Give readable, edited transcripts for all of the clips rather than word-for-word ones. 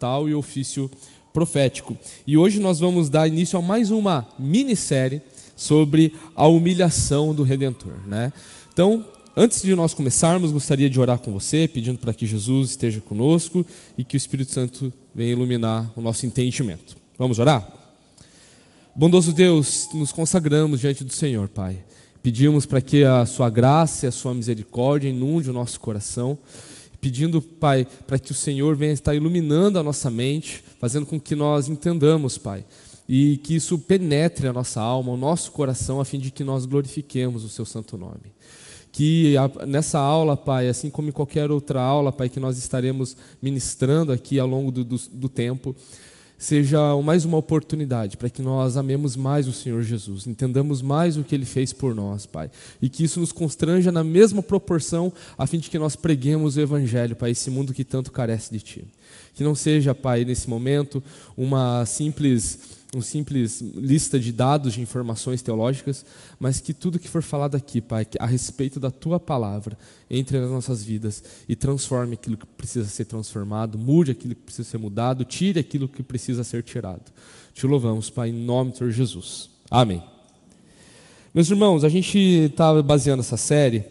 sacerdotal e ofício profético. E hoje nós vamos dar início a mais uma minissérie sobre a humilhação do Redentor, né? Então, antes de nós começarmos, gostaria de orar com você, pedindo para que Jesus esteja conosco e que o Espírito Santo venha iluminar o nosso entendimento. Vamos orar? Bondoso Deus, nos consagramos diante do Senhor, Pai. Pedimos para que a sua graça e a sua misericórdia inunde o nosso coração, pedindo, Pai, para que o Senhor venha estar iluminando a nossa mente, fazendo com que nós entendamos, Pai, e que isso penetre a nossa alma, o nosso coração, a fim de que nós glorifiquemos o seu santo nome. Que nessa aula, Pai, assim como em qualquer outra aula, Pai, que nós estaremos ministrando aqui ao longo do tempo, seja mais uma oportunidade para que nós amemos mais o Senhor Jesus, entendamos mais o que Ele fez por nós, Pai, e que isso nos constranja na mesma proporção, a fim de que nós preguemos o Evangelho para esse mundo que tanto carece de Ti. Que não seja, Pai, nesse momento, uma simples lista de dados, de informações teológicas, mas que tudo que for falado aqui, Pai, a respeito da Tua palavra, entre nas nossas vidas e transforme aquilo que precisa ser transformado, mude aquilo que precisa ser mudado, tire aquilo que precisa ser tirado. Te louvamos, Pai, em nome do Senhor Jesus. Amém. Meus irmãos, a gente está baseando essa série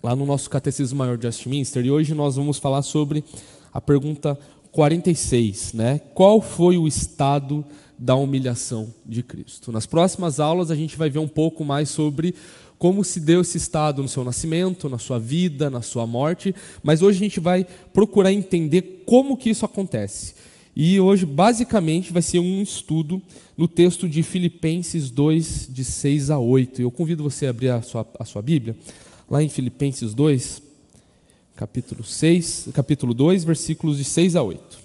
lá no nosso Catecismo Maior de Westminster, e hoje nós vamos falar sobre a pergunta 46, né? Qual foi o estado da humilhação de Cristo? Nas próximas aulas a gente vai ver um pouco mais sobre como se deu esse estado no seu nascimento, na sua vida, na sua morte, mas hoje a gente vai procurar entender como que isso acontece. E hoje, basicamente, vai ser um estudo no texto de Filipenses 2, de 6 a 8. Eu convido você a abrir a sua Bíblia, lá em Filipenses 2, capítulo 2, versículos de 6 a 8.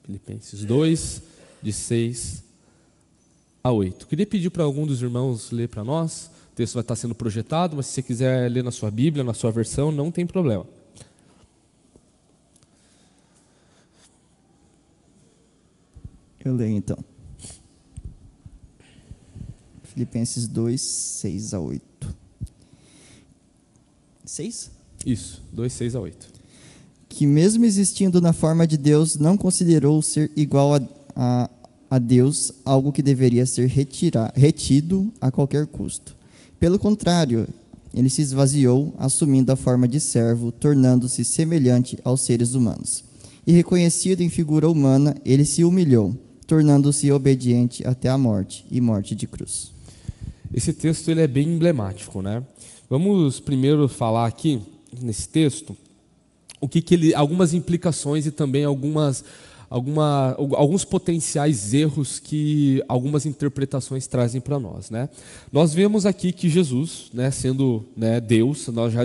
Filipenses 2, de 6 a 8. Queria pedir para algum dos irmãos ler para nós. O texto vai estar sendo projetado, mas se você quiser ler na sua Bíblia, na sua versão, não tem problema. Eu leio então. Filipenses 2, 6 a 8. 6? Isso, 2, 6 a 8. Que mesmo existindo na forma de Deus, não considerou ser igual a Deus algo que deveria ser retido a qualquer custo. Pelo contrário, ele se esvaziou, assumindo a forma de servo, tornando-se semelhante aos seres humanos. E reconhecido em figura humana, ele se humilhou, tornando-se obediente até a morte, e morte de cruz. Esse texto ele é bem emblemático, né? Vamos primeiro falar aqui, nesse texto, algumas implicações e também alguns potenciais erros que algumas interpretações trazem para nós, né? Nós vemos aqui que Jesus, né, sendo, né, Deus, nós já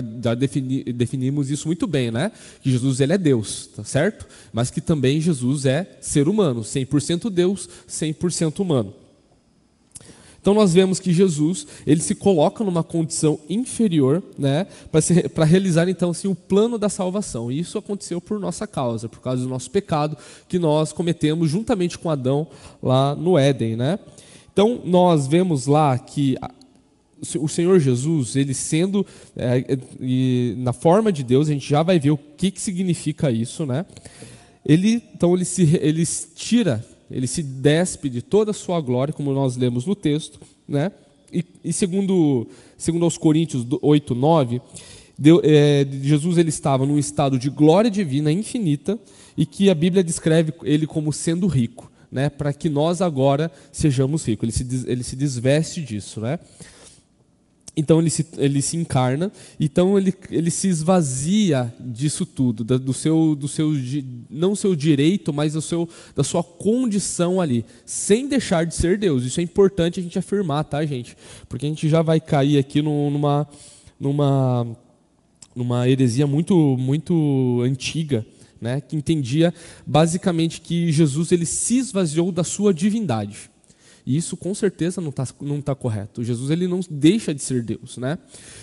definimos isso muito bem, né? Que Jesus ele é Deus, tá certo? Mas que também Jesus é ser humano, 100% Deus, 100% humano. Então nós vemos que Jesus, ele se coloca numa condição inferior, né, para realizar então assim, o plano da salvação. E isso aconteceu por nossa causa, por causa do nosso pecado que nós cometemos juntamente com Adão lá no Éden, né? Então nós vemos lá que o Senhor Jesus, ele sendo na forma de Deus, a gente já vai ver o que significa isso, né? Ele se despe de toda a sua glória, como nós lemos no texto, né? E segundo aos Coríntios 8, 9, Jesus ele estava num estado de glória divina infinita e que a Bíblia descreve ele como sendo rico, né? Para que nós agora sejamos ricos. Ele se desveste disso, né? Então ele se encarna, então ele se esvazia disso tudo, não o seu direito, mas da sua condição ali, sem deixar de ser Deus. Isso é importante a gente afirmar, tá, gente? Porque a gente já vai cair aqui numa heresia muito, muito antiga, né, que entendia basicamente que Jesus ele se esvaziou da sua divindade. E isso com certeza não tá correto. Jesus ele não deixa de ser Deus, né?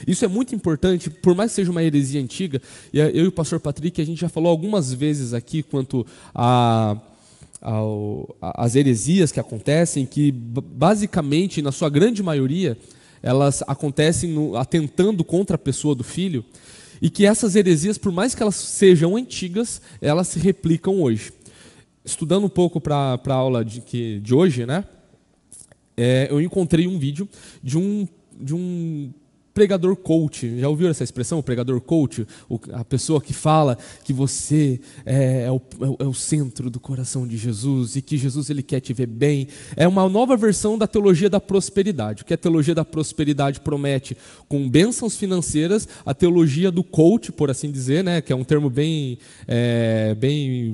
Isso é muito importante, por mais que seja uma heresia antiga, e eu e o pastor Patrick, a gente já falou algumas vezes aqui quanto às heresias que acontecem, que basicamente, na sua grande maioria, elas acontecem atentando contra a pessoa do Filho. E que essas heresias, por mais que elas sejam antigas, elas se replicam hoje. Estudando um pouco para a aula de hoje, né, eu encontrei um vídeo de um pregador coach. Já ouviram essa expressão, o pregador coach? A pessoa que fala que você é o centro do coração de Jesus e que Jesus ele quer te ver bem. É uma nova versão da teologia da prosperidade. O que a teologia da prosperidade promete com bênçãos financeiras, a teologia do coach, por assim dizer, né, que é um termo bem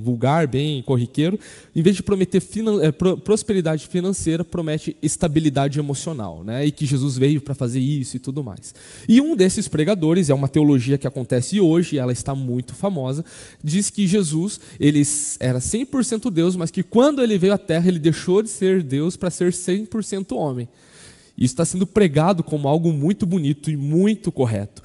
vulgar, bem corriqueiro, em vez de prometer prosperidade financeira, promete estabilidade emocional, né, e que Jesus veio para fazer isso e tudo mais. E um desses pregadores, é uma teologia que acontece hoje, ela está muito famosa, diz que Jesus ele era 100% Deus, mas que quando ele veio à Terra, ele deixou de ser Deus para ser 100% homem. Isso está sendo pregado como algo muito bonito e muito correto.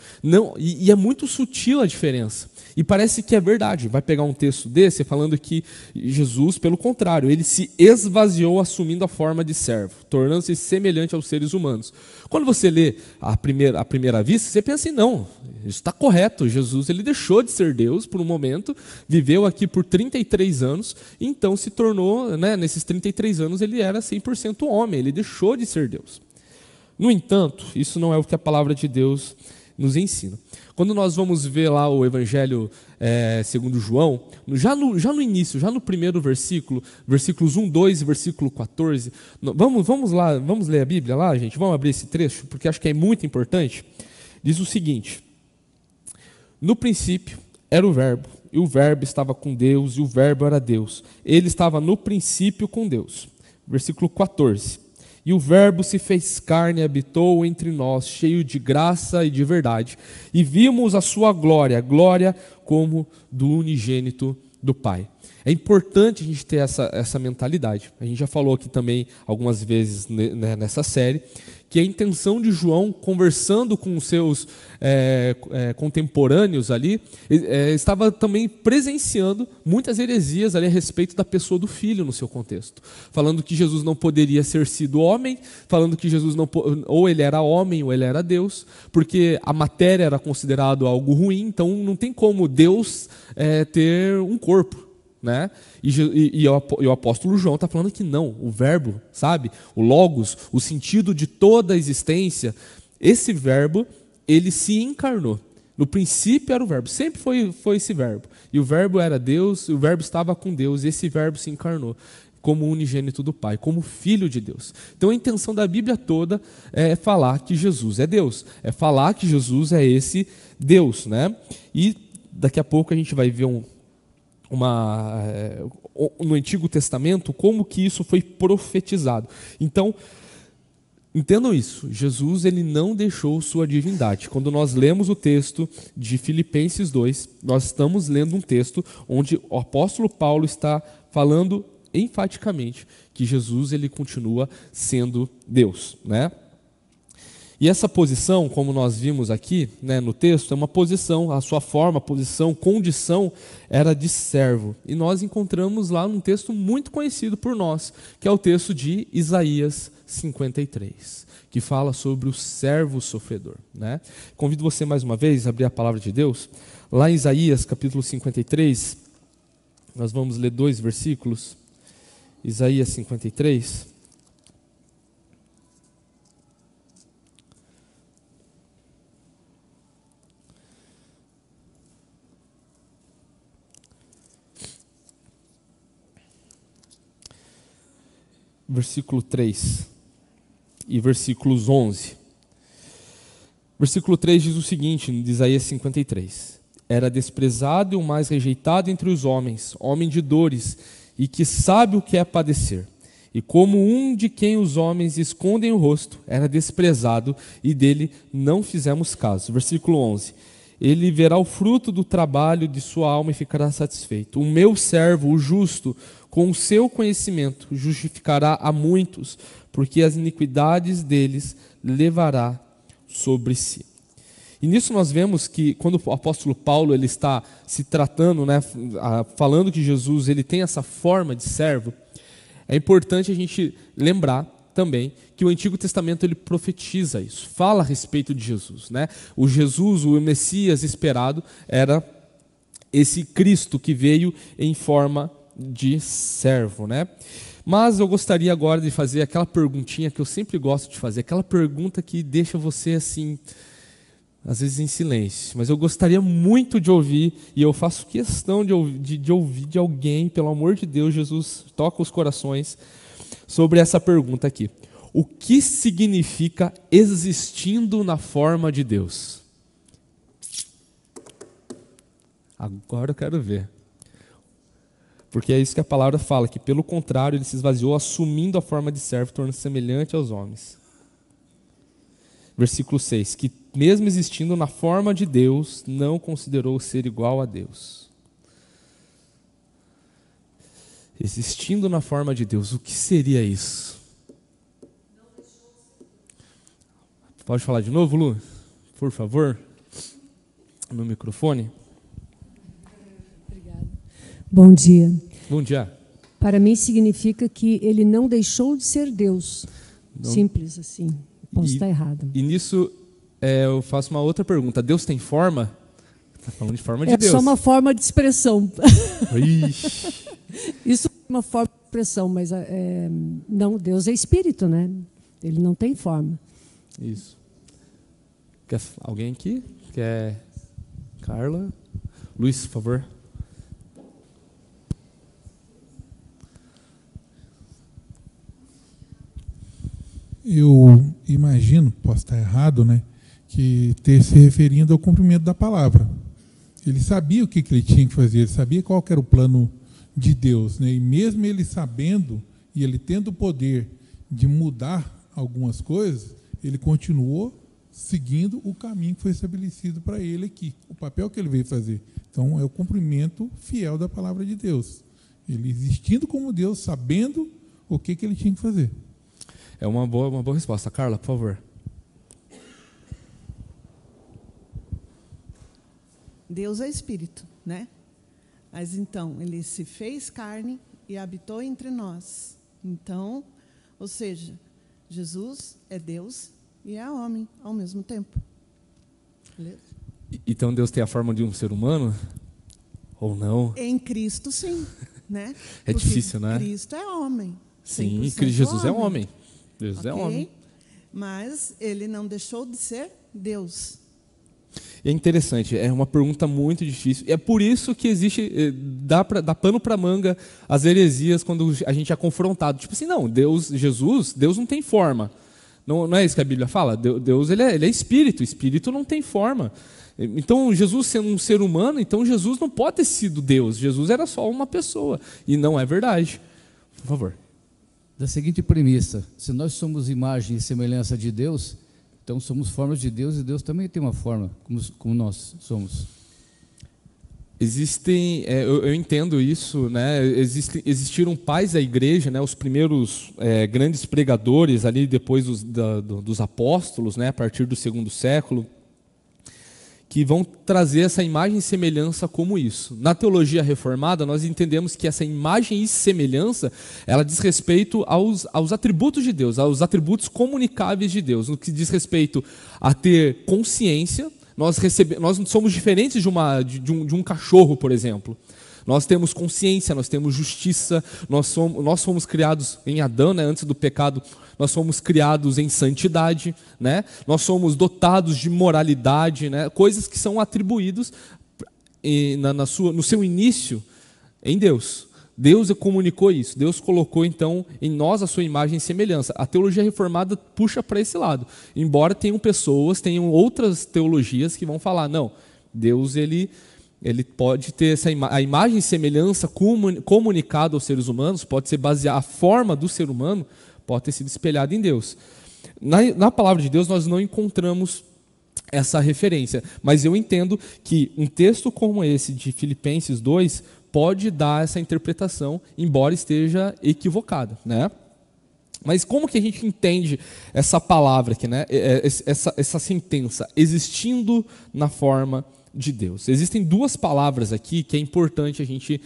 E é muito sutil a diferença. E parece que é verdade. Vai pegar um texto desse falando que Jesus, pelo contrário, ele se esvaziou assumindo a forma de servo, tornando-se semelhante aos seres humanos. Quando você lê à primeira vista, você pensa assim, não, isso está correto. Jesus ele deixou de ser Deus por um momento, viveu aqui por 33 anos, e então se tornou, né, nesses 33 anos ele era 100% homem, ele deixou de ser Deus. No entanto, isso não é o que a palavra de Deus nos ensina. Quando nós vamos ver lá o Evangelho segundo João, já no início, já no primeiro versículo, versículos 1, 2 e versículo 14, vamos lá, vamos ler a Bíblia lá, gente? Vamos abrir esse trecho, porque acho que é muito importante. Diz o seguinte: no princípio era o Verbo, e o Verbo estava com Deus, e o Verbo era Deus. Ele estava no princípio com Deus. Versículo 14. E o Verbo se fez carne e habitou entre nós, cheio de graça e de verdade. E vimos a sua glória, glória como do unigênito do Pai. É importante a gente ter essa mentalidade. A gente já falou aqui também algumas vezes nessa série, que a intenção de João, conversando com os seus contemporâneos ali, estava também presenciando muitas heresias ali a respeito da pessoa do Filho no seu contexto. Falando que Jesus não poderia ser sido homem, falando que Jesus ou ele era homem ou ele era Deus, porque a matéria era considerado algo ruim, então não tem como Deus ter um corpo. Né? E o apóstolo João está falando que não, o verbo, sabe? O logos, o sentido de toda a existência, esse verbo, ele se encarnou. No princípio era o verbo, sempre foi esse verbo. E o verbo era Deus, e o verbo estava com Deus, e esse verbo se encarnou como unigênito do Pai, como filho de Deus. Então a intenção da Bíblia toda é falar que Jesus é Deus, é falar que Jesus é esse Deus, né? E daqui a pouco a gente vai ver no Antigo Testamento, como que isso foi profetizado. Então, entendam isso, Jesus ele não deixou sua divindade. Quando nós lemos o texto de Filipenses 2, nós estamos lendo um texto onde o apóstolo Paulo está falando enfaticamente que Jesus ele continua sendo Deus, né? E essa posição, como nós vimos aqui, né, no texto, é uma posição, a sua forma, posição, condição era de servo. E nós encontramos lá num texto muito conhecido por nós, que é o texto de Isaías 53, que fala sobre o servo sofredor, né? Convido você mais uma vez a abrir a palavra de Deus. Lá em Isaías capítulo 53, nós vamos ler 2 versículos. Isaías 53. Versículo 3 e versículos 11. Versículo 3 diz o seguinte, de Isaías 53. Era desprezado e o mais rejeitado entre os homens, homem de dores, e que sabe o que é padecer. E como um de quem os homens escondem o rosto, era desprezado, e dele não fizemos caso. Versículo 11. Ele verá o fruto do trabalho de sua alma e ficará satisfeito. O meu servo, o justo, com o seu conhecimento, justificará a muitos, porque as iniquidades deles levará sobre si. E nisso nós vemos que, quando o apóstolo Paulo ele está se tratando, né, falando que Jesus ele tem essa forma de servo, é importante a gente lembrar também que o Antigo Testamento ele profetiza isso, fala a respeito de Jesus, né? O Jesus, o Messias esperado, era esse Cristo que veio em forma de servo, né? Mas eu gostaria agora de fazer aquela perguntinha que eu sempre gosto de fazer, aquela pergunta que deixa você assim, às vezes em silêncio, mas eu gostaria muito de ouvir, e eu faço questão de ouvir de alguém, pelo amor de Deus, Jesus, toca os corações, sobre essa pergunta aqui. O que significa existindo na forma de Deus? Agora eu quero ver. Porque é isso que a palavra fala, que pelo contrário ele se esvaziou, assumindo a forma de servo, tornando-se semelhante aos homens. Versículo 6, que mesmo existindo na forma de Deus, não considerou ser igual a Deus. Existindo na forma de Deus, o que seria isso? Pode falar de novo, Lu? Por favor? No microfone. Obrigada. Bom dia. Bom dia. Para mim significa que ele não deixou de ser Deus. Não. Simples assim. Posso estar errado. E nisso eu faço uma outra pergunta. Deus tem forma? Está falando de forma de Deus. É só uma forma de expressão. Isso é uma forma de expressão, mas não, Deus é espírito, né? Ele não tem forma. Isso. Quer alguém aqui? Quer? Carla? Luiz, por favor. Eu imagino, posso estar errado, né, que ter se referindo ao cumprimento da palavra. Ele sabia o que ele tinha que fazer, ele sabia qual que era o plano de Deus, né, e mesmo ele sabendo e ele tendo o poder de mudar algumas coisas, ele continuou seguindo o caminho que foi estabelecido para ele aqui, o papel que ele veio fazer. Então, é o cumprimento fiel da palavra de Deus. Ele existindo como Deus, sabendo o que ele tinha que fazer. É uma boa resposta. Carla, por favor. Deus é espírito, né? Mas então, ele se fez carne e habitou entre nós. Então, ou seja, Jesus é Deus e é homem ao mesmo tempo. Beleza? Então Deus tem a forma de um ser humano? Ou não? Em Cristo, sim. Né? É difícil, né? Cristo é homem. Sim, Jesus é homem. Jesus okay? é homem. Mas ele não deixou de ser Deus. É interessante, é uma pergunta muito difícil. E é por isso que existe, dá pano para manga as heresias quando a gente é confrontado. Tipo assim, não, Deus não tem forma. Não é isso que a Bíblia fala? Deus ele é espírito, espírito não tem forma. Então, Jesus sendo um ser humano, então Jesus não pode ter sido Deus. Jesus era só uma pessoa. E não é verdade. Por favor. Da seguinte premissa: se nós somos imagem e semelhança de Deus, então somos formas de Deus, e Deus também tem uma forma, como nós somos. Existem, eu entendo isso, né? Existiram pais da igreja, né? Os primeiros grandes pregadores ali depois dos apóstolos, né? A partir do 2º século, que vão trazer essa imagem e semelhança como isso. Na teologia reformada, nós entendemos que essa imagem e semelhança, ela diz respeito aos atributos de Deus, aos atributos comunicáveis de Deus. No que diz respeito a ter consciência, nós somos diferentes de um cachorro, por exemplo. Nós temos consciência, nós temos justiça, nós fomos criados em Adão, né, antes do pecado, nós fomos criados em santidade, né, nós somos dotados de moralidade, né, coisas que são atribuídas no seu início em Deus. Deus comunicou isso, Deus colocou então em nós a sua imagem e semelhança. A teologia reformada puxa para esse lado, embora tenham outras teologias que vão falar, não, Deus ele pode ter a imagem e semelhança comunicada aos seres humanos, pode ser baseada, a forma do ser humano pode ter sido espelhada em Deus. Na palavra de Deus nós não encontramos essa referência, mas eu entendo que um texto como esse de Filipenses 2 pode dar essa interpretação, embora esteja equivocada, né? Mas como que a gente entende essa palavra aqui, né? Essa sentença, existindo na forma de Deus. Existem duas palavras aqui que é importante a gente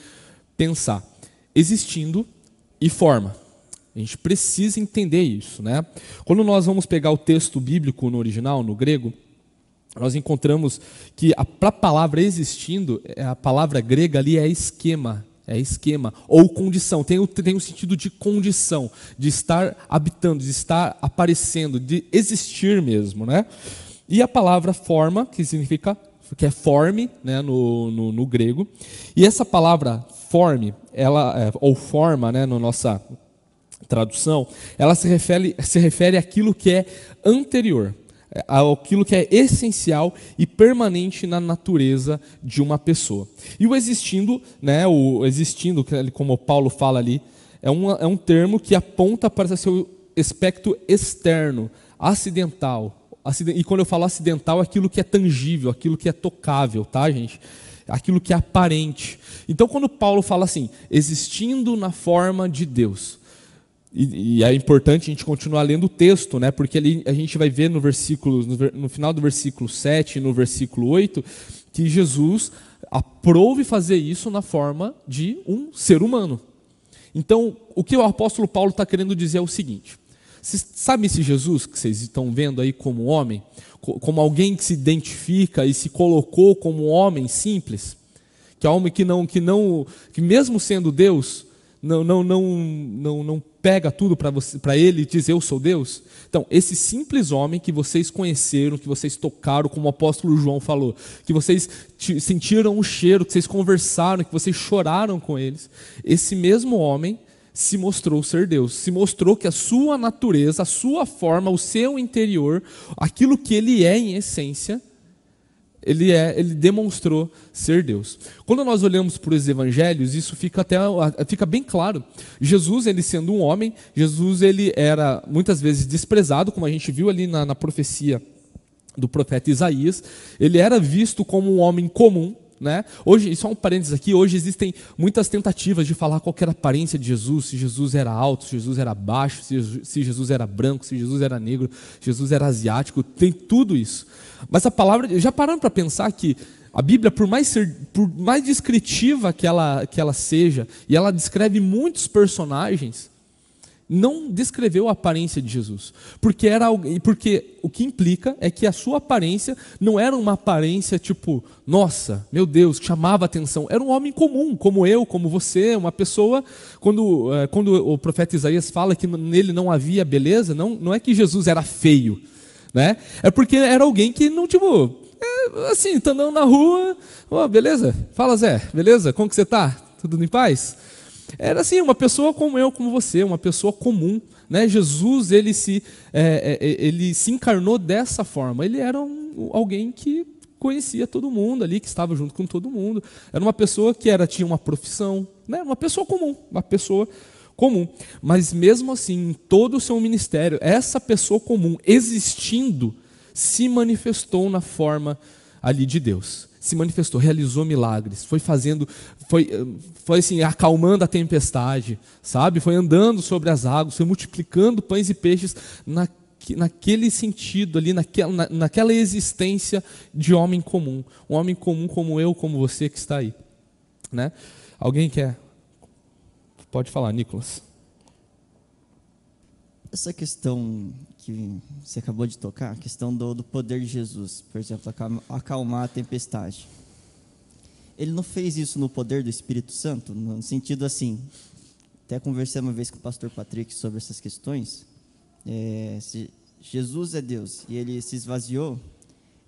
pensar: existindo e forma. A gente precisa entender isso, né? Quando nós vamos pegar o texto bíblico no original, no grego, nós encontramos que para a palavra existindo, a palavra grega ali é esquema, ou condição, tem o sentido de condição, de estar habitando, de estar aparecendo, de existir mesmo, né? E a palavra forma, que significa, que é forme, né, no grego, e essa palavra forme, ou forma, né, na nossa tradução, ela se refere àquilo que é anterior, aquilo que é essencial e permanente na natureza de uma pessoa. E o existindo, né, como Paulo fala ali, é um termo que aponta para seu aspecto externo, acidental. E quando eu falo acidental, é aquilo que é tangível, aquilo que é tocável, tá, gente? Aquilo que é aparente. Então, quando Paulo fala assim, existindo na forma de Deus, e é importante a gente continuar lendo o texto, né? Porque ali a gente vai ver no final do versículo 7 e no versículo 8, que Jesus aprove fazer isso na forma de um ser humano. Então, o que o apóstolo Paulo está querendo dizer é o seguinte: sabe esse Jesus que vocês estão vendo aí como homem, como alguém que se identifica e se colocou como um homem simples, que é um homem que mesmo sendo Deus, não pega tudo para ele e diz eu sou Deus? Então, esse simples homem que vocês conheceram, que vocês tocaram, como o apóstolo João falou, que vocês sentiram o cheiro, que vocês conversaram, que vocês choraram com eles, esse mesmo homem se mostrou ser Deus, se mostrou que a sua natureza, a sua forma, o seu interior, aquilo que ele é em essência, ele demonstrou ser Deus. Quando nós olhamos para os evangelhos, isso fica bem claro. Jesus, ele sendo um homem, Jesus ele era muitas vezes desprezado, como a gente viu ali na profecia do profeta Isaías. Ele era visto como um homem comum, né? Hoje, só um parênteses aqui, hoje existem muitas tentativas de falar qual era a aparência de Jesus, se Jesus era alto, se Jesus era baixo, se Jesus era branco, se Jesus era negro, se Jesus era asiático, tem tudo isso. Mas a palavra, já pararam para pensar que a Bíblia, por mais descritiva que ela seja, e ela descreve muitos personagens, não descreveu a aparência de Jesus, porque o que implica é que a sua aparência não era uma aparência tipo, nossa, meu Deus, que chamava atenção. Era um homem comum, como eu, como você, uma pessoa. Quando o profeta Isaías fala que nele não havia beleza, não é que Jesus era feio, né? É porque era alguém que não, tipo, assim, tá andando na rua, beleza? Fala, Zé, beleza? Como que você tá? Tudo em paz? Era assim, uma pessoa como eu, como você, uma pessoa comum, né? Jesus, ele se encarnou dessa forma. Ele era alguém que conhecia todo mundo ali, que estava junto com todo mundo. Era uma pessoa que tinha uma profissão, né? Uma pessoa comum. Mas mesmo assim, em todo o seu ministério, essa pessoa comum existindo, se manifestou na forma ali de Deus. Se manifestou, realizou milagres, foi assim, acalmando a tempestade, sabe? Foi andando sobre as águas, foi multiplicando pães e peixes naquele sentido ali, naquela existência de homem comum. Um homem comum como eu, como você que está aí, né? Alguém quer? Pode falar, Nicolas. Essa questão que você acabou de tocar, a questão do poder de Jesus, por exemplo, acalmar a tempestade. Ele não fez isso no poder do Espírito Santo, no sentido assim, até conversei uma vez com o pastor Patrick sobre essas questões, se Jesus é Deus e ele se esvaziou,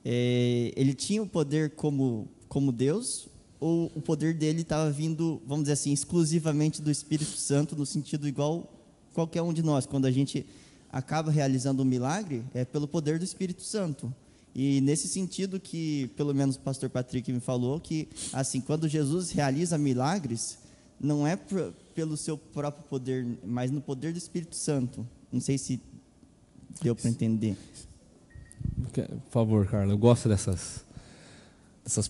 ele tinha o poder como Deus, ou o poder dele estava vindo, vamos dizer assim, exclusivamente do Espírito Santo, no sentido igual qualquer um de nós, quando a gente acaba realizando um milagre, é pelo poder do Espírito Santo. E nesse sentido que, pelo menos o pastor Patrick me falou, que assim, quando Jesus realiza milagres, não é pelo seu próprio poder, mas no poder do Espírito Santo. Não sei se deu para entender. Por favor, Carla, eu gosto dessas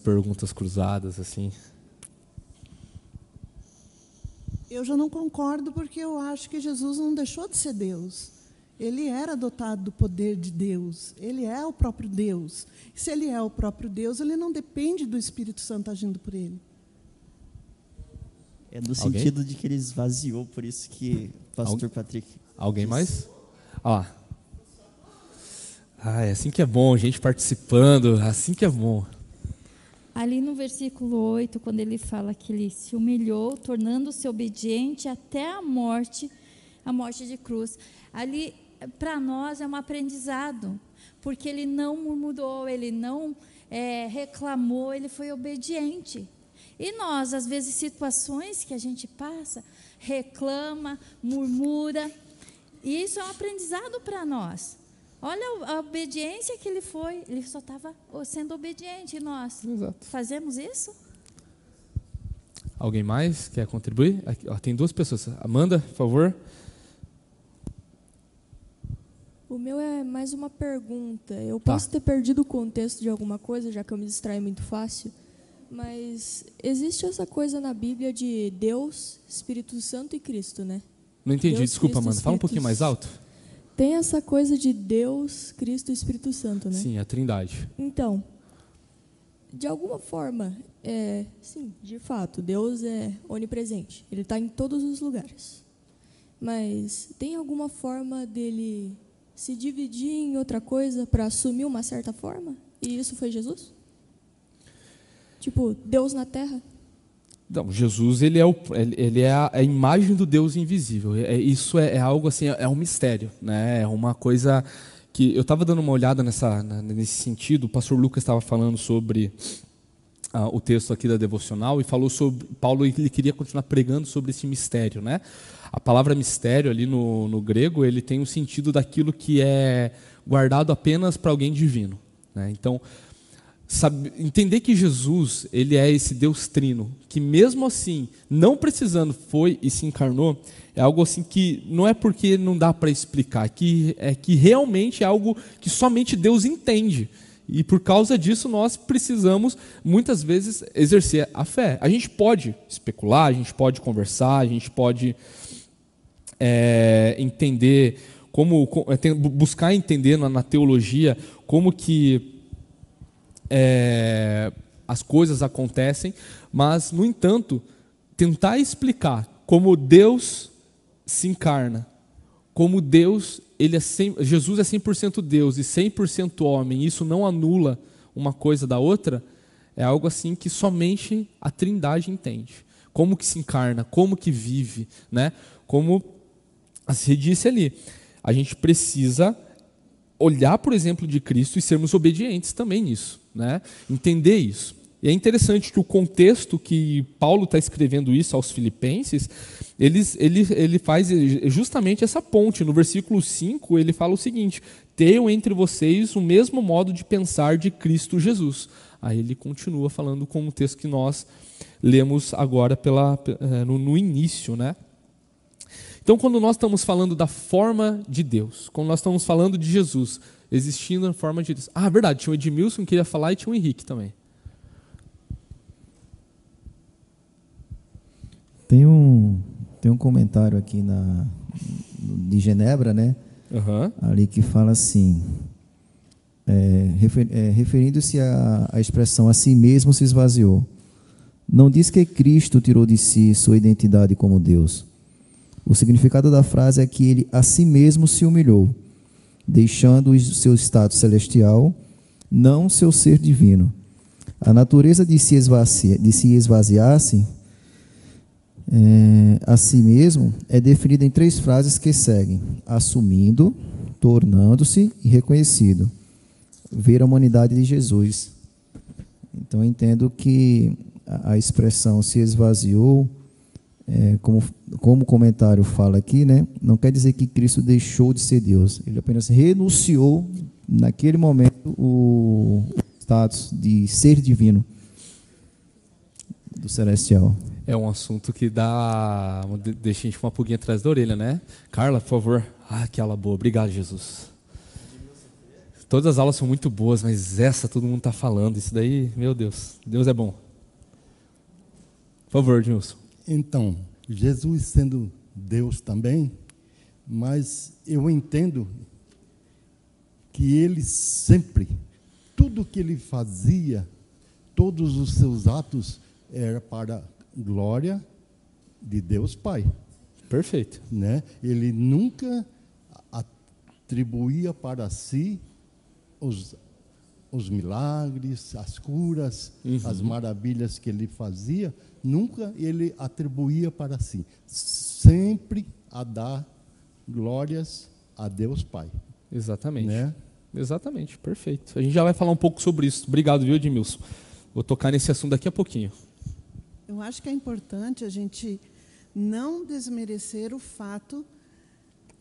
perguntas cruzadas, assim. Eu já não concordo, porque eu acho que Jesus não deixou de ser Deus. Ele era dotado do poder de Deus. Ele é o próprio Deus. Se ele é o próprio Deus, ele não depende do Espírito Santo agindo por ele. É no sentido de que ele esvaziou, por isso que pastor Patrick... Alguém mais? Ó. É assim que é bom, gente participando, assim que é bom. Ali no versículo 8, quando ele fala que ele se humilhou, tornando-se obediente até a morte de cruz. Ali, para nós, é um aprendizado, porque ele não murmurou, ele não reclamou, ele foi obediente. E nós, às vezes, situações que a gente passa, reclama, murmura, e isso é um aprendizado para nós. Olha a obediência que ele só estava sendo obediente, e nós fazemos isso? Alguém mais quer contribuir? Aqui, ó, tem 2 pessoas. Amanda, por favor. O meu é mais uma pergunta. Eu posso ter perdido o contexto de alguma coisa, já que eu me distraio muito fácil, mas existe essa coisa na Bíblia de Deus, Espírito Santo e Cristo, né? Não entendi, Deus, desculpa, Cristo, Amanda. Fala um pouquinho mais alto. Tem essa coisa de Deus, Cristo e Espírito Santo, né? Sim, a Trindade. Então, de alguma forma, sim, de fato, Deus é onipresente. Ele está em todos os lugares. Mas tem alguma forma dele se dividir em outra coisa para assumir uma certa forma? E isso foi Jesus? Tipo, Deus na Terra? Não, Jesus ele é a imagem do Deus invisível. Isso é algo assim, é um mistério, né? É uma coisa que eu estava dando uma olhada nesse sentido. O pastor Lucas estava falando sobre o texto aqui da devocional e falou sobre Paulo, ele queria continuar pregando sobre esse mistério, né? A palavra mistério ali no grego, ele tem o sentido daquilo que é guardado apenas para alguém divino, né? Então, entender que Jesus, ele é esse Deus trino, que mesmo assim, não precisando, foi e se encarnou, é algo assim que não é porque não dá para explicar, é que realmente é algo que somente Deus entende. E por causa disso nós precisamos, muitas vezes, exercer a fé. A gente pode especular, a gente pode conversar, a gente pode entender, buscar entender na teologia como que as coisas acontecem, mas, no entanto, tentar explicar como Deus se encarna, como Deus, Jesus é 100% Deus e 100% homem, isso não anula uma coisa da outra, é algo assim que somente a Trindade entende. Como que se encarna, como que vive, né? Como você disse ali, a gente precisa olhar, por exemplo, de Cristo e sermos obedientes também nisso, né? Entender isso. E é interessante que o contexto que Paulo está escrevendo isso aos filipenses, ele faz justamente essa ponte. No versículo 5, ele fala o seguinte: tenham entre vocês o mesmo modo de pensar de Cristo Jesus. Aí ele continua falando com o texto que nós lemos agora no início, né? Então, quando nós estamos falando da forma de Deus, quando nós estamos falando de Jesus, existindo na forma de Deus. Ah, verdade, tinha o Edmilson que queria falar e tinha o Henrique também. Tem um comentário aqui de Genebra, né? Uhum. Ali que fala assim, referindo-se à expressão a si mesmo se esvaziou. Não diz que Cristo tirou de si sua identidade como Deus. O significado da frase é que ele a si mesmo se humilhou, deixando o seu status celestial, não seu ser divino. A natureza de se esvaziar-se a si mesmo é definida em 3 frases que seguem: assumindo, tornando-se e reconhecido. Ver a humanidade de Jesus. Então, eu entendo que a expressão se esvaziou, como o comentário fala aqui, né, não quer dizer que Cristo deixou de ser Deus. Ele apenas renunciou, naquele momento, o status de ser divino do celestial. É um assunto que deixa a gente com uma pulguinha atrás da orelha, né? Carla, por favor. Ah, que aula boa. Obrigado, Jesus. Todas as aulas são muito boas, mas essa todo mundo está falando. Isso daí, meu Deus, Deus é bom. Por favor, Edmilson. Então, Jesus sendo Deus também, mas eu entendo que ele sempre, tudo que ele fazia, todos os seus atos, era para glória de Deus Pai. Perfeito. Né? Ele nunca atribuía para si os milagres, as curas, as maravilhas que ele fazia, nunca ele atribuía para si. Sempre a dar glórias a Deus Pai. Exatamente. Né? Exatamente, perfeito. A gente já vai falar um pouco sobre isso. Obrigado, viu, Edmilson? Vou tocar nesse assunto daqui a pouquinho. Eu acho que é importante a gente não desmerecer o fato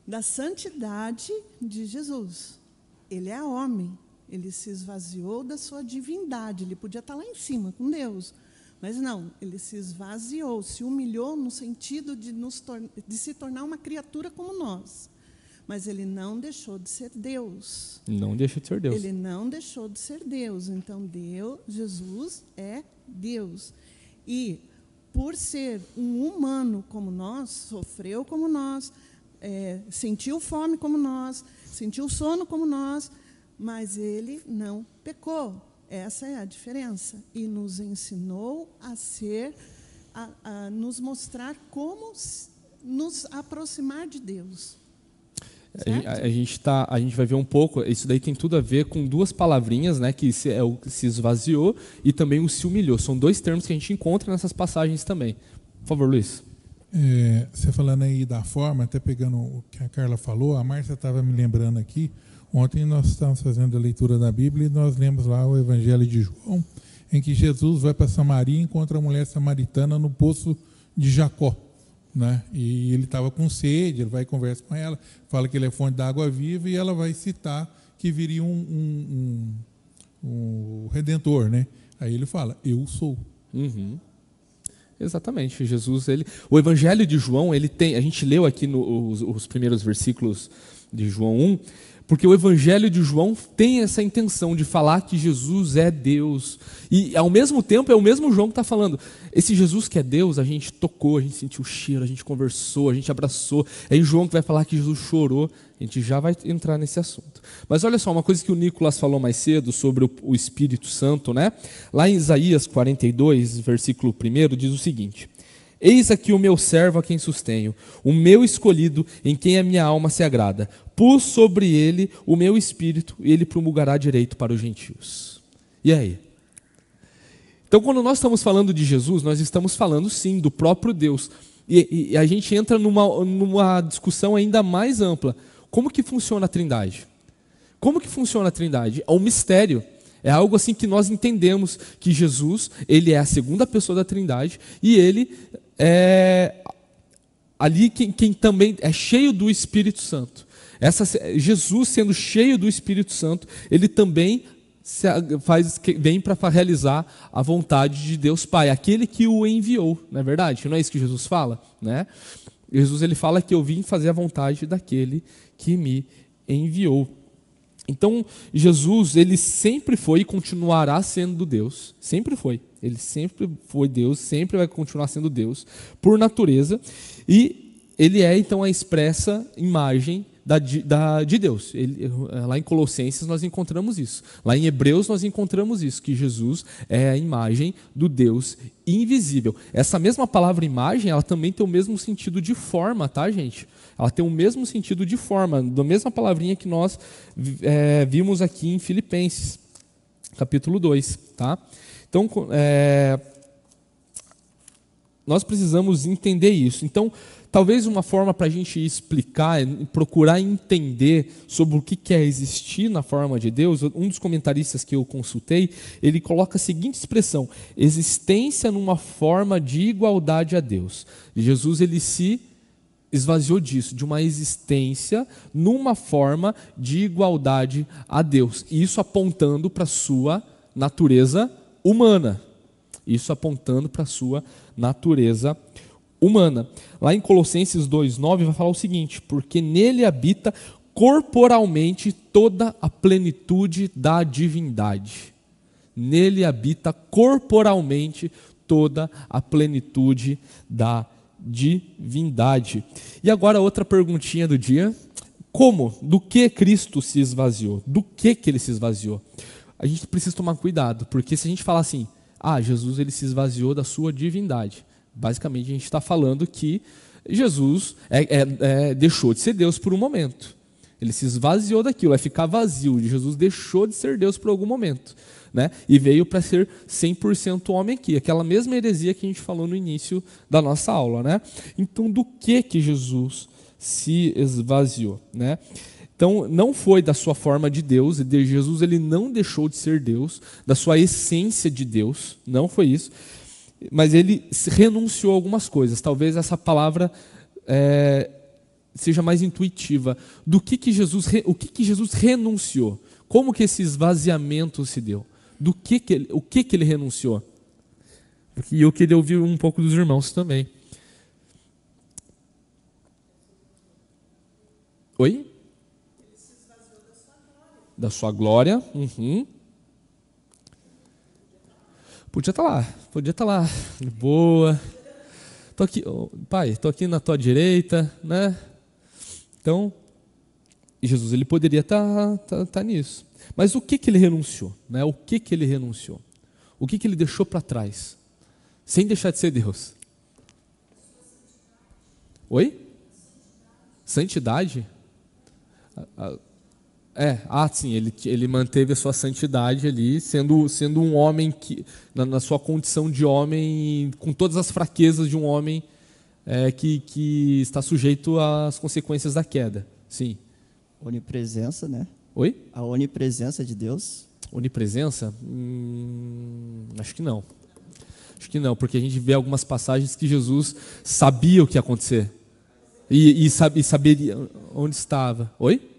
da santidade de Jesus. Ele é homem, ele se esvaziou da sua divindade, ele podia estar lá em cima com Deus, mas não, ele se esvaziou, se humilhou no sentido de se tornar uma criatura como nós. Mas ele não deixou de ser Deus. Não deixa de ser Deus. Ele não deixou de ser Deus. Então, Jesus é Deus. E, por ser um humano como nós, sofreu como nós, sentiu fome como nós, sentiu sono como nós, mas ele não pecou. Essa é a diferença. E nos ensinou a nos mostrar como nos aproximar de Deus. A gente vai ver um pouco, isso daí tem tudo a ver com duas palavrinhas, né, que é o se esvaziou e também o se humilhou. São dois termos que a gente encontra nessas passagens também. Por favor, Luiz. Você falando aí da forma, até pegando o que a Carla falou, a Márcia estava me lembrando aqui, ontem nós estávamos fazendo a leitura da Bíblia e nós lemos lá o Evangelho de João, em que Jesus vai para Samaria e encontra a mulher samaritana no poço de Jacó. Né? E ele estava com sede, ele vai e conversa com ela, fala que ele é fonte da água viva e ela vai citar que viria um Redentor, né? Aí ele fala, eu sou. Exatamente, Jesus, o Evangelho de João, ele tem, a gente leu aqui os primeiros versículos de João 1, porque o Evangelho de João tem essa intenção de falar que Jesus é Deus. E, ao mesmo tempo, é o mesmo João que está falando. Esse Jesus que é Deus, a gente tocou, a gente sentiu o cheiro, a gente conversou, a gente abraçou. É aí João que vai falar que Jesus chorou. A gente já vai entrar nesse assunto. Mas olha só, uma coisa que o Nicolas falou mais cedo sobre o Espírito Santo, né? Lá em Isaías 42, versículo 1, diz o seguinte: eis aqui o meu servo a quem sustenho, o meu escolhido em quem a minha alma se agrada. Pus sobre ele o meu espírito e ele promulgará direito para os gentios. E aí? Então, quando nós estamos falando de Jesus, nós estamos falando sim do próprio Deus. E a gente entra numa discussão ainda mais ampla. Como que funciona a Trindade? Como que funciona a Trindade? É um mistério. É algo assim que nós entendemos que Jesus, ele é a segunda pessoa da Trindade e ele é ali quem também é cheio do Espírito Santo. Jesus sendo cheio do Espírito Santo, ele também vem para realizar a vontade de Deus Pai, aquele que o enviou, não é verdade? Não é isso que Jesus fala? Né? Jesus ele fala que eu vim fazer a vontade daquele que me enviou. Então, Jesus, ele sempre foi e continuará sendo Deus. Sempre foi. Ele sempre foi Deus, sempre vai continuar sendo Deus, por natureza. E ele é, então, a expressa imagem de Deus. Lá em Colossenses nós encontramos isso. Lá em Hebreus nós encontramos isso, que Jesus é a imagem do Deus invisível. Essa mesma palavra imagem, ela também tem o mesmo sentido de forma, tá, gente? Ela tem o mesmo sentido de forma, da mesma palavrinha que nós vimos aqui em Filipenses, capítulo 2, tá? Então, nós precisamos entender isso. Então, talvez uma forma para a gente explicar, procurar entender sobre o que é existir na forma de Deus, um dos comentaristas que eu consultei, ele coloca a seguinte expressão: existência numa forma de igualdade a Deus. Jesus, ele se esvaziou disso, de uma existência numa forma de igualdade a Deus. Isso apontando para a sua natureza humana. Isso apontando para a sua natureza humana. Lá em Colossenses 2,9 vai falar o seguinte: porque nele habita corporalmente toda a plenitude da divindade. Nele habita corporalmente toda a plenitude da divindade. E agora outra perguntinha do dia: como? Do que Cristo se esvaziou? Do que ele se esvaziou? A gente precisa tomar cuidado, porque se a gente falar assim, Jesus ele se esvaziou da sua divindade, Basicamente, a gente está falando que Jesus deixou de ser Deus por um momento. Ele se esvaziou daquilo, vai ficar vazio. Jesus deixou de ser Deus por algum momento, né? E veio para ser 100% homem aqui. Aquela mesma heresia que a gente falou no início da nossa aula, né? Então, do que Jesus se esvaziou, né? Então, não foi da sua forma de Deus. Jesus ele não deixou de ser Deus, da sua essência de Deus. Não foi isso. Mas ele renunciou a algumas coisas. Talvez essa palavra seja mais intuitiva. O que Jesus renunciou? Como que esse esvaziamento se deu? O que ele renunciou? E eu queria ouvir um pouco dos irmãos também. Oi? Ele se esvaziou da sua glória. Da sua glória. Uhum. Podia estar lá, de boa. Tô aqui, pai, tô aqui na tua direita, né? Então, Jesus ele poderia estar nisso. Mas o que ele renunciou, né? O que ele renunciou? O que ele deixou para trás, sem deixar de ser Deus? Oi? Santidade? Sim, ele manteve a sua santidade ali, sendo um homem que, na sua condição de homem, com todas as fraquezas de um homem que está sujeito às consequências da queda. Sim. Onipresença, né? Oi? A onipresença de Deus. Onipresença? Acho que não. Acho que não, porque a gente vê algumas passagens que Jesus sabia o que ia acontecer. E saberia onde estava. Oi?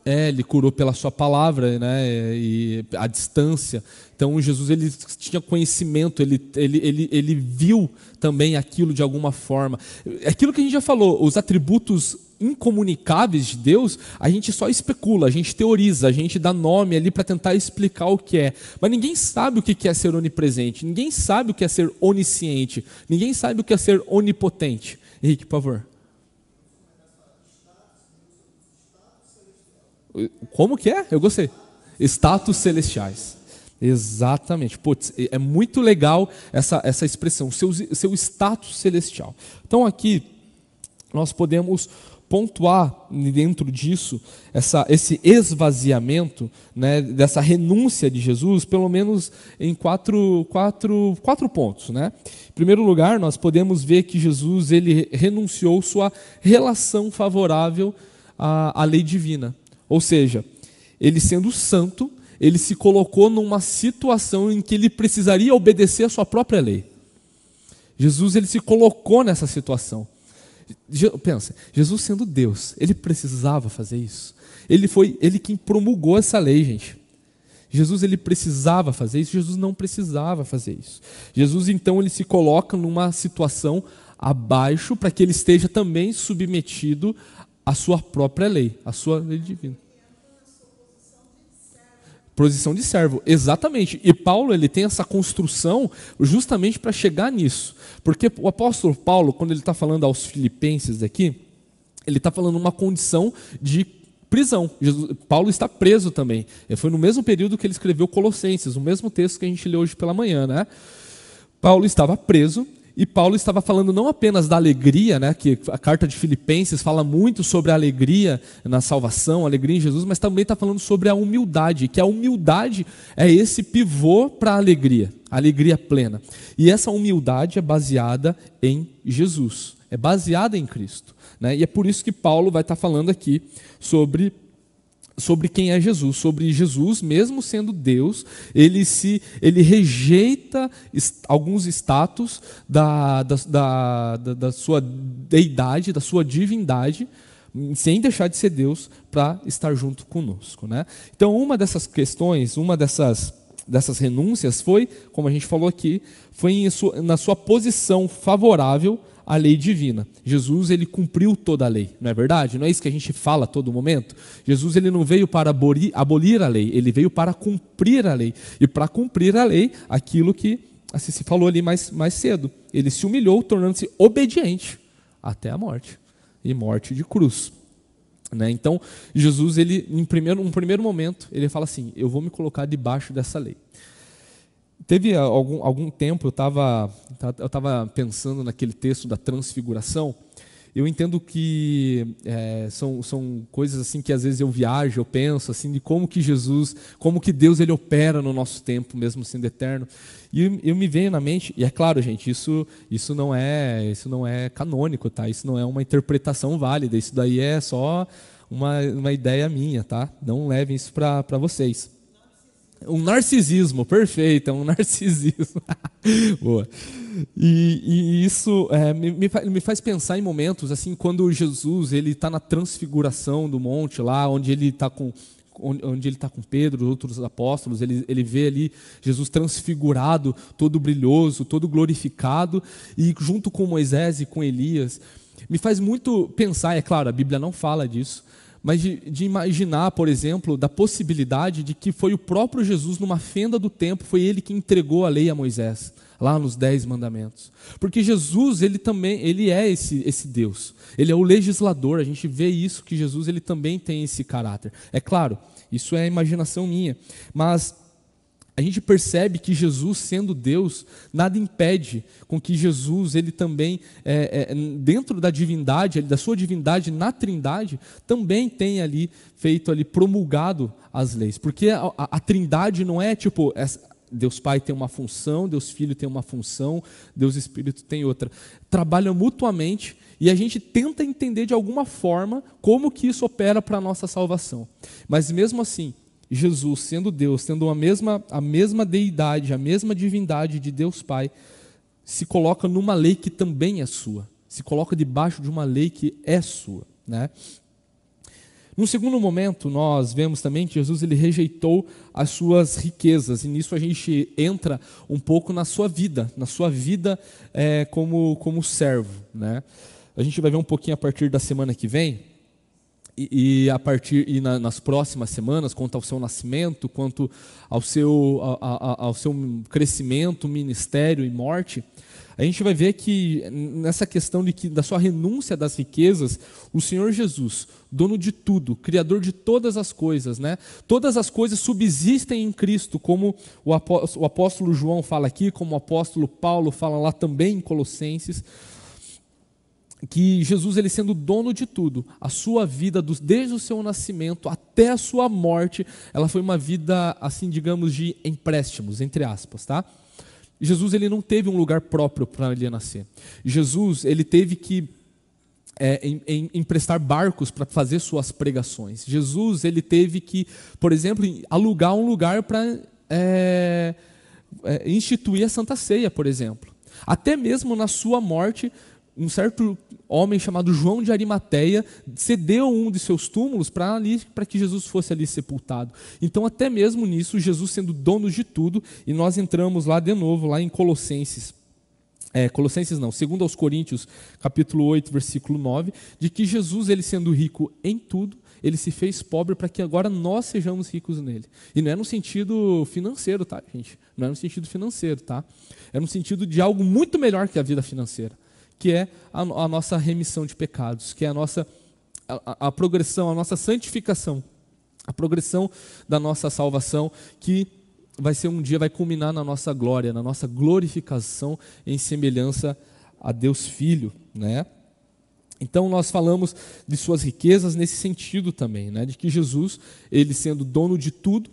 Ele curou pela sua palavra, né? E a distância. Então Jesus ele tinha conhecimento, ele viu também aquilo de alguma forma. Aquilo que a gente já falou, os atributos incomunicáveis de Deus, a gente só especula, a gente teoriza, a gente dá nome ali para tentar explicar o que é. Mas ninguém sabe o que é ser onipresente, ninguém sabe o que é ser onisciente, ninguém sabe o que é ser onipotente. Henrique, por favor. Como que é? Eu gostei. Status celestiais. Exatamente. Putz, é muito legal essa expressão, seu status celestial. Então aqui nós podemos pontuar dentro disso esse esvaziamento, né, dessa renúncia de Jesus, pelo menos em quatro pontos, né? Em primeiro lugar, nós podemos ver que Jesus ele renunciou sua relação favorável à lei divina. Ou seja, ele sendo santo, ele se colocou numa situação em que ele precisaria obedecer a sua própria lei. Jesus ele se colocou nessa situação. Pensa, Jesus sendo Deus, ele precisava fazer isso. Ele quem promulgou essa lei, gente. Jesus ele precisava fazer isso, Jesus não precisava fazer isso. Jesus então ele se coloca numa situação abaixo para que ele esteja também submetido à sua própria lei, à sua lei divina. Posição de servo, exatamente. E Paulo ele tem essa construção justamente para chegar nisso. Porque o apóstolo Paulo, quando ele está falando aos filipenses aqui, ele está falando uma condição de prisão. Paulo está preso também. Foi no mesmo período que ele escreveu Colossenses, o mesmo texto que a gente lê hoje pela manhã, né? Paulo estava preso. E Paulo estava falando não apenas da alegria, né, que a carta de Filipenses fala muito sobre a alegria na salvação, a alegria em Jesus, mas também está falando sobre a humildade, que a humildade é esse pivô para a alegria plena. E essa humildade é baseada em Jesus, é baseada em Cristo, né? E é por isso que Paulo vai estar falando aqui sobre quem é Jesus, sobre Jesus, mesmo sendo Deus, ele rejeita alguns status da sua deidade, da sua divindade, sem deixar de ser Deus, para estar junto conosco, né? Então, uma dessas questões, uma dessas renúncias foi, como a gente falou aqui, foi na sua posição favorável a lei divina. Jesus ele cumpriu toda a lei, não é verdade? Não é isso que a gente fala a todo momento? Jesus ele não veio para abolir a lei, ele veio para cumprir a lei. E para cumprir a lei, aquilo que assim, se falou ali mais cedo, ele se humilhou, tornando-se obediente até a morte, e morte de cruz. Né? Então, Jesus, ele, um primeiro momento, ele fala assim, eu vou me colocar debaixo dessa lei. Teve algum tempo, eu estava pensando naquele texto da transfiguração. Eu entendo que são coisas assim que às vezes eu viajo, eu penso assim de como que Deus ele opera no nosso tempo, mesmo sendo eterno. E eu me veio na mente, e é claro, gente, isso não é canônico, tá? Isso não é uma interpretação válida, isso daí é só uma ideia minha, tá? Não levem isso para vocês. Um narcisismo, perfeito, é um narcisismo. Boa. E isso me faz pensar em momentos assim, quando Jesus ele está na transfiguração do monte, lá onde ele está com Pedro, os outros apóstolos, ele vê ali Jesus transfigurado, todo brilhoso, todo glorificado, e junto com Moisés e com Elias. Me faz muito pensar, é claro, a Bíblia não fala disso, mas de imaginar, por exemplo, da possibilidade de que foi o próprio Jesus, numa fenda do tempo, foi ele que entregou a lei a Moisés, lá nos 10 mandamentos. Porque Jesus, ele é esse Deus, ele é o legislador, a gente vê isso, que Jesus ele também tem esse caráter. É claro, isso é imaginação minha, mas a gente percebe que Jesus, sendo Deus, nada impede com que Jesus, ele também, dentro da divindade, da sua divindade na Trindade, também tenha ali feito, promulgado as leis. Porque a Trindade não é tipo, Deus Pai tem uma função, Deus Filho tem uma função, Deus Espírito tem outra. Trabalham mutuamente e a gente tenta entender de alguma forma como que isso opera para a nossa salvação. Mas mesmo assim, Jesus, sendo Deus, tendo a mesma deidade, a mesma divindade de Deus Pai, se coloca numa lei que também é sua, se coloca debaixo de uma lei que é sua, né? Num segundo momento, nós vemos também que Jesus ele rejeitou as suas riquezas, e nisso a gente entra um pouco na sua vida como servo, né? A gente vai ver um pouquinho a partir da semana que vem, nas próximas semanas, quanto ao seu nascimento, quanto ao seu crescimento, ministério e morte, a gente vai ver que nessa questão da sua renúncia das riquezas, o Senhor Jesus, dono de tudo, criador de todas as coisas, né? Todas as coisas subsistem em Cristo, como o apóstolo João fala aqui, como o apóstolo Paulo fala lá também em Colossenses, que Jesus, ele sendo dono de tudo, a sua vida, desde o seu nascimento até a sua morte, ela foi uma vida, assim, digamos, de empréstimos, entre aspas, tá? Jesus, ele não teve um lugar próprio para ele nascer. Jesus, ele teve que emprestar barcos para fazer suas pregações. Jesus, ele teve que, por exemplo, alugar um lugar para instituir a Santa Ceia, por exemplo. Até mesmo na sua morte, um certo homem chamado João de Arimateia cedeu um de seus túmulos para que Jesus fosse ali sepultado. Então, até mesmo nisso, Jesus sendo dono de tudo, e nós entramos lá de novo, lá em Colossenses. Segundo aos Coríntios, capítulo 8, versículo 9, de que Jesus, ele sendo rico em tudo, ele se fez pobre para que agora nós sejamos ricos nele. E não é no sentido financeiro, tá, gente? Não é no sentido financeiro, tá? É no sentido de algo muito melhor que a vida financeira, que é a nossa remissão de pecados, que é a progressão, a nossa santificação, a progressão da nossa salvação, que vai culminar na nossa glória, na nossa glorificação em semelhança a Deus Filho, né? Então nós falamos de suas riquezas nesse sentido também, né? De que Jesus, ele sendo dono de tudo,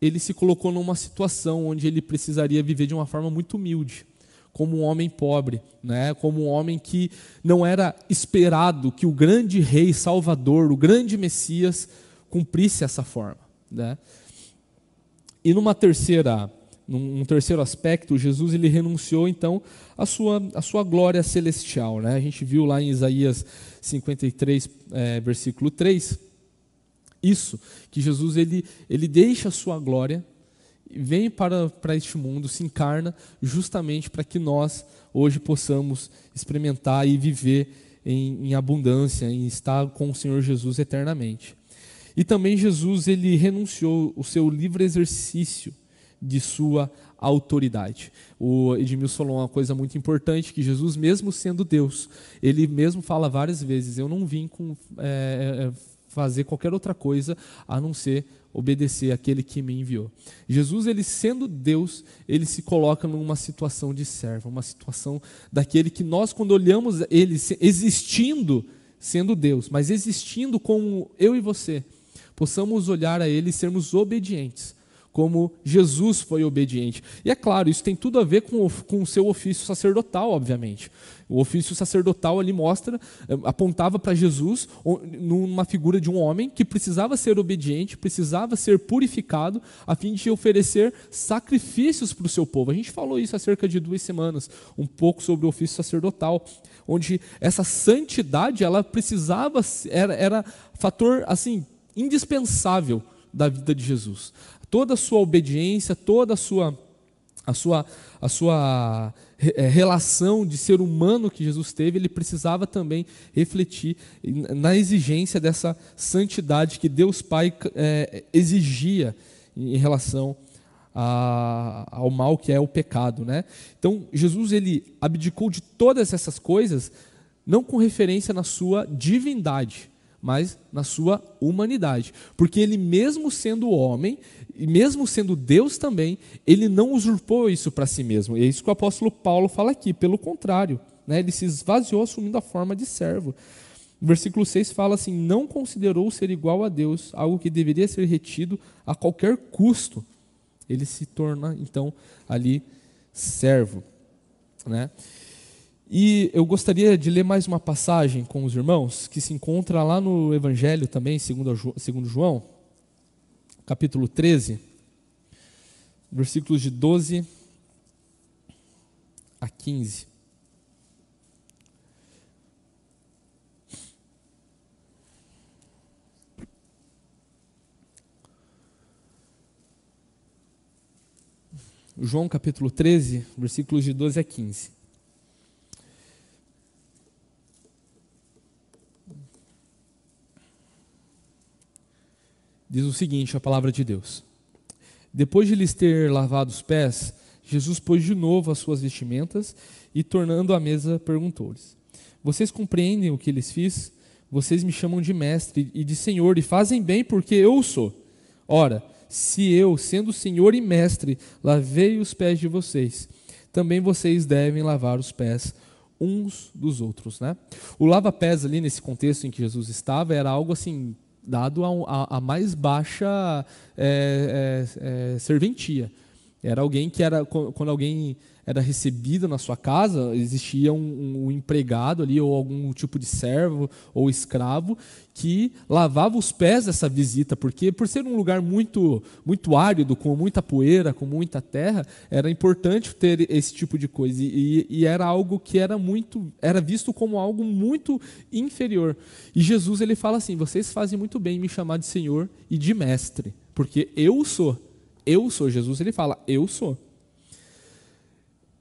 ele se colocou numa situação onde ele precisaria viver de uma forma muito humilde, como um homem pobre, né? Como um homem que não era esperado que o grande rei salvador, o grande Messias, cumprisse essa forma, né? E num terceiro aspecto, Jesus ele renunciou então à sua glória celestial, né? A gente viu lá em Isaías 53, versículo 3, isso, que Jesus ele deixa a sua glória, vem para este mundo, se encarna justamente para que nós hoje possamos experimentar e viver em abundância, em estar com o Senhor Jesus eternamente. E também Jesus ele renunciou o seu livre exercício de sua autoridade. O Edmilson falou uma coisa muito importante, que Jesus, mesmo sendo Deus, ele mesmo fala várias vezes, eu não vim fazer qualquer outra coisa a não ser obedecer àquele que me enviou. Jesus, ele sendo Deus, ele se coloca numa situação de servo, uma situação daquele que nós, quando olhamos ele existindo, sendo Deus, mas existindo como eu e você, possamos olhar a ele e sermos obedientes, como Jesus foi obediente. E é claro, isso tem tudo a ver com o seu ofício sacerdotal, obviamente. O ofício sacerdotal ali apontava para Jesus numa figura de um homem que precisava ser obediente, precisava ser purificado, a fim de oferecer sacrifícios para o seu povo. A gente falou isso há cerca de 2 semanas, um pouco sobre o ofício sacerdotal, onde essa santidade, ela precisava, era fator assim indispensável da vida de Jesus. Toda a sua obediência, toda a sua relação de ser humano que Jesus teve, ele precisava também refletir na exigência dessa santidade que Deus Pai exigia em relação ao mal que é o pecado, né? Então, Jesus, ele abdicou de todas essas coisas, não com referência na sua divindade, mas na sua humanidade. Porque ele, mesmo sendo homem, e mesmo sendo Deus também, ele não usurpou isso para si mesmo. E é isso que o apóstolo Paulo fala aqui. Pelo contrário, né, ele se esvaziou assumindo a forma de servo. O versículo 6 fala assim: não considerou ser igual a Deus, algo que deveria ser retido a qualquer custo. Ele se torna, então, ali servo, né? E eu gostaria de ler mais uma passagem com os irmãos, que se encontra lá no Evangelho também, segundo João, capítulo 13, versículos de 12 a 15. João capítulo 13, versículos de 12 a 15. Diz o seguinte, a palavra de Deus: depois de lhes ter lavado os pés, Jesus pôs de novo as suas vestimentas e, tornando à mesa, perguntou-lhes: vocês compreendem o que lhes fiz? Vocês me chamam de mestre e de senhor, e fazem bem, porque eu sou. Ora, se eu, sendo senhor e mestre, lavei os pés de vocês, também vocês devem lavar os pés uns dos outros, né? O lava-pés ali, nesse contexto em que Jesus estava, era algo assim, dado a mais baixa serventia. Era alguém que quando alguém era recebido na sua casa, existia um empregado ali, ou algum tipo de servo ou escravo, que lavava os pés dessa visita, porque por ser um lugar muito, muito árido, com muita poeira, com muita terra, era importante ter esse tipo de coisa, e era algo que era visto como algo muito inferior. E Jesus, ele fala assim: vocês fazem muito bem em me chamar de Senhor e de Mestre, porque eu sou. Jesus, ele fala, eu sou.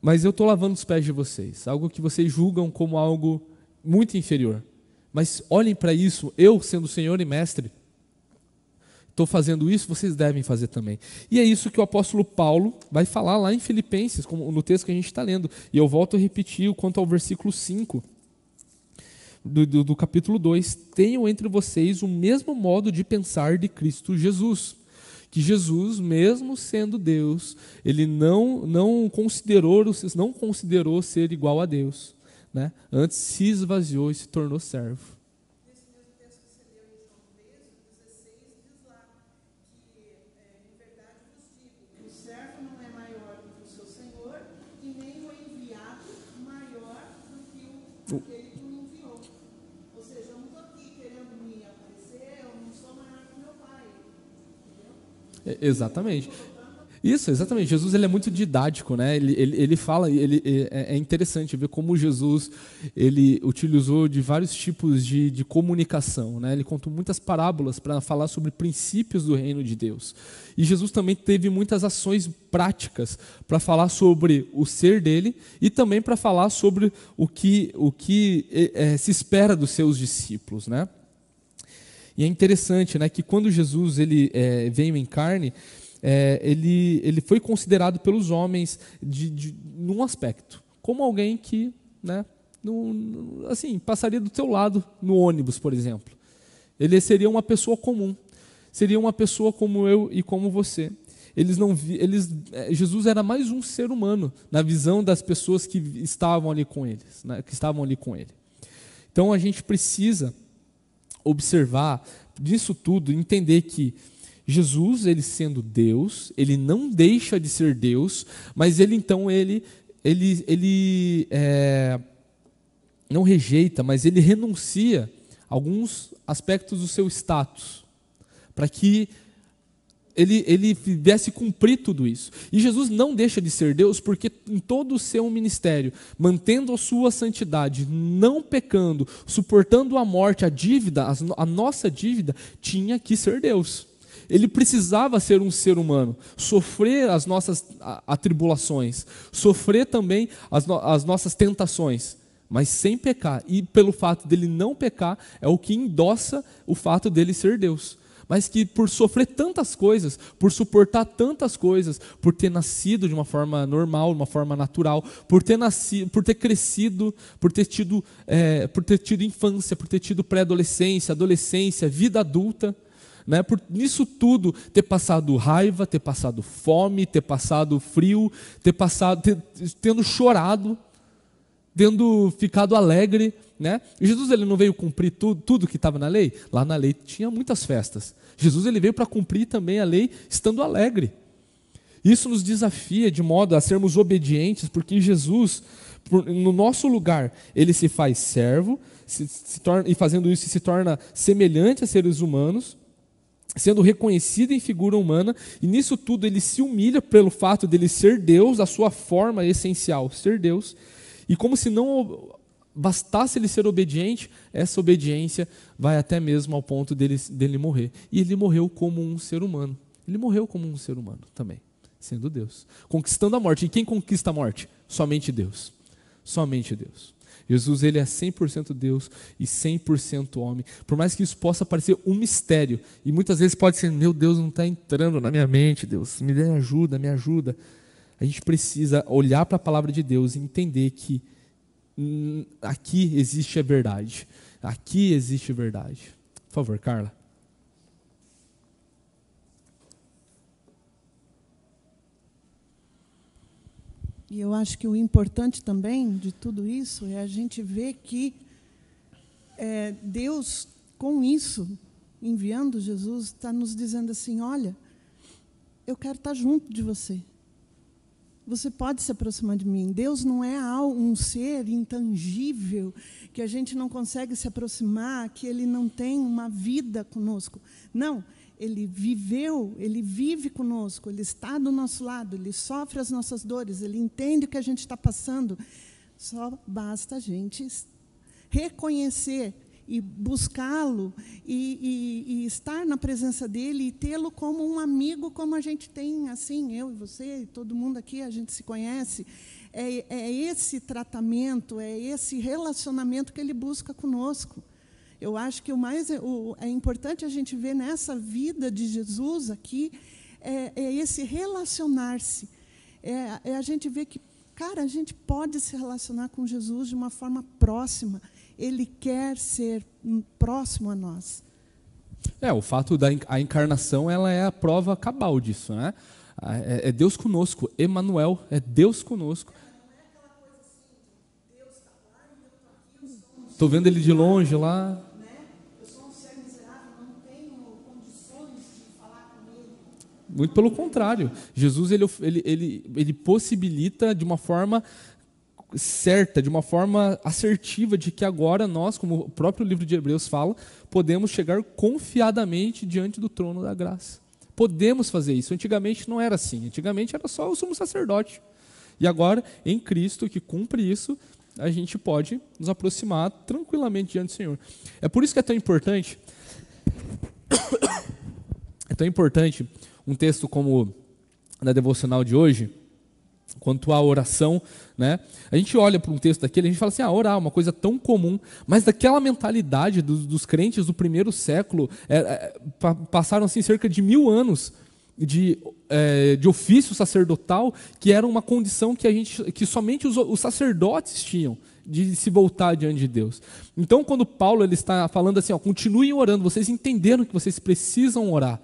Mas eu estou lavando os pés de vocês, algo que vocês julgam como algo muito inferior. Mas olhem para isso, eu sendo Senhor e Mestre, estou fazendo isso, vocês devem fazer também. E é isso que o apóstolo Paulo vai falar lá em Filipenses, como no texto que a gente está lendo. E eu volto a repetir quanto ao versículo 5 do capítulo 2. Tenham entre vocês o mesmo modo de pensar de Cristo Jesus. Que Jesus, mesmo sendo Deus, ele não considerou ser igual a Deus, né? Antes se esvaziou e se tornou servo. Nesse mesmo texto que você leu em João 13, 16, diz lá que, em verdade vos digo, que o servo não é maior do que o seu senhor, e nem o enviado maior do que aquele que o enviou. Ou seja, eu não estou aqui querendo me aparecer, eu não sou maior que meu pai. Exatamente. Isso, exatamente. Jesus, ele é muito didático, né? Ele fala, é interessante ver como Jesus, ele utilizou de vários tipos de comunicação, né? Ele contou muitas parábolas para falar sobre princípios do reino de Deus. E Jesus também teve muitas ações práticas para falar sobre o ser dele e também para falar sobre o que se espera dos seus discípulos, né? E é interessante, né, que quando Jesus veio em carne, ele foi considerado pelos homens num aspecto, como alguém que, né, passaria do teu lado no ônibus, por exemplo. Ele seria uma pessoa comum. seria uma pessoa como eu e como você. Jesus era mais um ser humano na visão das pessoas que estavam ali com eles, né, que estavam ali com ele. Então a gente precisa observar disso tudo, entender que Jesus, ele sendo Deus, ele não deixa de ser Deus, mas ele não rejeita, mas ele renuncia a alguns aspectos do seu status, para que ele viesse cumprir tudo isso. E Jesus não deixa de ser Deus, porque em todo o seu ministério, mantendo a sua santidade, não pecando, suportando a morte, a dívida, a nossa dívida, tinha que ser Deus. Ele precisava ser um ser humano, sofrer as nossas atribulações, sofrer também as nossas tentações, mas sem pecar. E pelo fato dele não pecar, é o que endossa o fato dele ser Deus. Mas que por sofrer tantas coisas, por suportar tantas coisas, por ter nascido de uma forma normal, de uma forma natural, por ter crescido, por ter tido infância, por ter tido pré-adolescência, adolescência, vida adulta, né? Por nisso tudo ter passado raiva, ter passado fome, ter passado frio, tendo chorado, tendo ficado alegre, né? E Jesus, ele não veio cumprir tudo que estava na lei? Lá na lei tinha muitas festas. Jesus, ele veio para cumprir também a lei estando alegre. Isso nos desafia de modo a sermos obedientes, porque Jesus, no nosso lugar, ele se faz servo, e fazendo isso se torna semelhante a seres humanos, sendo reconhecido em figura humana, e nisso tudo ele se humilha pelo fato dele ser Deus, a sua forma essencial, ser Deus. E como se não bastasse ele ser obediente, essa obediência vai até mesmo ao ponto dele morrer. E ele morreu como um ser humano. Ele morreu como um ser humano também, sendo Deus. Conquistando a morte. E quem conquista a morte? Somente Deus. Somente Deus. Jesus, ele é 100% Deus e 100% homem. Por mais que isso possa parecer um mistério, e muitas vezes pode ser, meu Deus, não está entrando na minha mente, Deus, me ajuda, me ajuda. A gente precisa olhar para a palavra de Deus e entender que aqui existe a verdade. Aqui existe verdade. Por favor, Carla. E eu acho que o importante também de tudo isso é a gente ver que Deus, com isso, enviando Jesus, está nos dizendo assim, olha, eu quero estar junto de você. Você pode se aproximar de mim. Deus não é um ser intangível, que a gente não consegue se aproximar, que Ele não tem uma vida conosco. Não, Ele viveu, Ele vive conosco, Ele está do nosso lado, Ele sofre as nossas dores, Ele entende o que a gente está passando. Só basta a gente reconhecer e buscá-lo e estar na presença dele e tê-lo como um amigo, como a gente tem, assim, eu e você e todo mundo aqui, a gente se conhece. É esse tratamento, é esse relacionamento que ele busca conosco. Eu acho que é importante a gente ver nessa vida de Jesus aqui, esse relacionar-se. A gente ver que, cara, a gente pode se relacionar com Jesus de uma forma próxima. Ele quer ser próximo a nós. O fato da encarnação, ela é a prova cabal disso, né? É Deus conosco, Emmanuel, é Deus conosco. Estou vendo ele de longe lá. Eu sou um ser miserável, não tenho condições de falar com ele. Muito pelo contrário. Jesus, ele possibilita de uma forma certa, de uma forma assertiva, de que agora nós, como o próprio livro de Hebreus fala, podemos chegar confiadamente diante do trono da graça. Podemos fazer isso. Antigamente não era assim. Antigamente era só o sumo sacerdote. E agora, em Cristo, que cumpre isso, a gente pode nos aproximar tranquilamente diante do Senhor. É por isso que é tão importante um texto como na devocional de hoje, quanto à oração, né? A gente olha para um texto daquele, a gente fala assim, orar é uma coisa tão comum, mas daquela mentalidade dos crentes do primeiro século, passaram assim cerca de 1000 anos de ofício sacerdotal, que era uma condição que somente os sacerdotes tinham. de se voltar diante de Deus. Então, quando Paulo ele está falando assim, ó, continuem orando, vocês entenderam que vocês precisam orar.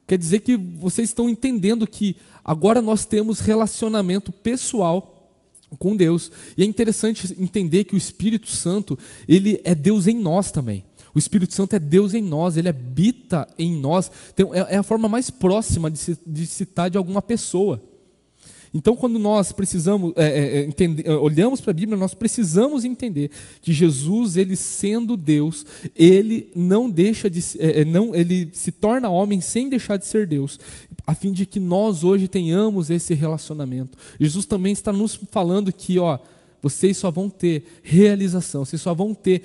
Quer dizer que vocês estão entendendo que agora nós temos relacionamento pessoal com Deus. E é interessante entender que o Espírito Santo, ele é Deus em nós também. O Espírito Santo é Deus em nós, ele habita em nós. Então, é a forma mais próxima de citar de alguma pessoa. Então, quando nós precisamos olhamos para a Bíblia, nós precisamos entender que Jesus, ele sendo Deus, ele não deixa de ele se torna homem sem deixar de ser Deus, a fim de que nós hoje tenhamos esse relacionamento. Jesus também está nos falando que, vocês só vão ter realização, vocês só vão ter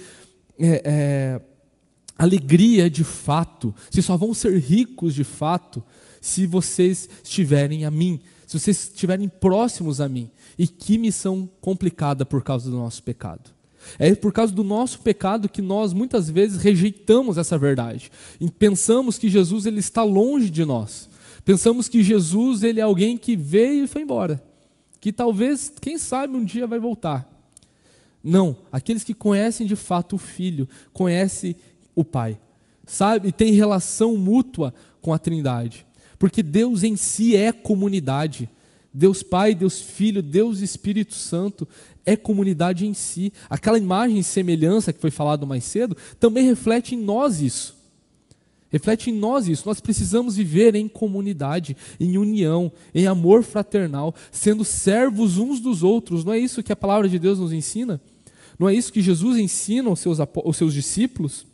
alegria de fato, vocês só vão ser ricos de fato se vocês estiverem a mim, se vocês estiverem próximos a mim. E que missão complicada por causa do nosso pecado. É por causa do nosso pecado que nós muitas vezes rejeitamos essa verdade. E pensamos que Jesus ele está longe de nós. Pensamos que Jesus ele é alguém que veio e foi embora. Que talvez, quem sabe, um dia vai voltar. Não, aqueles que conhecem de fato o Filho, conhecem o Pai, sabe, e tem relação mútua com a Trindade. Porque Deus em si é comunidade. Deus Pai, Deus Filho, Deus Espírito Santo é comunidade em si. Aquela imagem e semelhança que foi falado mais cedo também reflete em nós isso. Reflete em nós isso. Nós precisamos viver em comunidade, em união, em amor fraternal, sendo servos uns dos outros. Não é isso que a palavra de Deus nos ensina? Não é isso que Jesus ensina aos seus discípulos?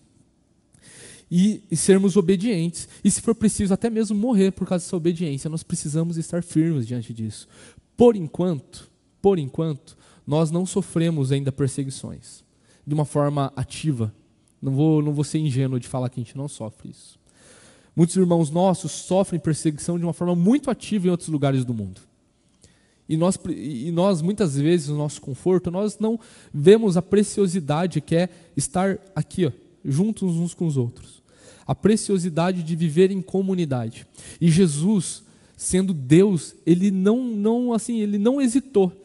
E sermos obedientes. E se for preciso até mesmo morrer por causa dessa obediência, nós precisamos estar firmes diante disso. Por enquanto, nós não sofremos ainda perseguições de uma forma ativa. Não vou ser ingênuo de falar que a gente não sofre isso. Muitos irmãos nossos sofrem perseguição de uma forma muito ativa em outros lugares do mundo. E nós muitas vezes, no nosso conforto, nós não vemos a preciosidade que é estar aqui, juntos uns com os outros. A preciosidade de viver em comunidade. E Jesus, sendo Deus, ele não hesitou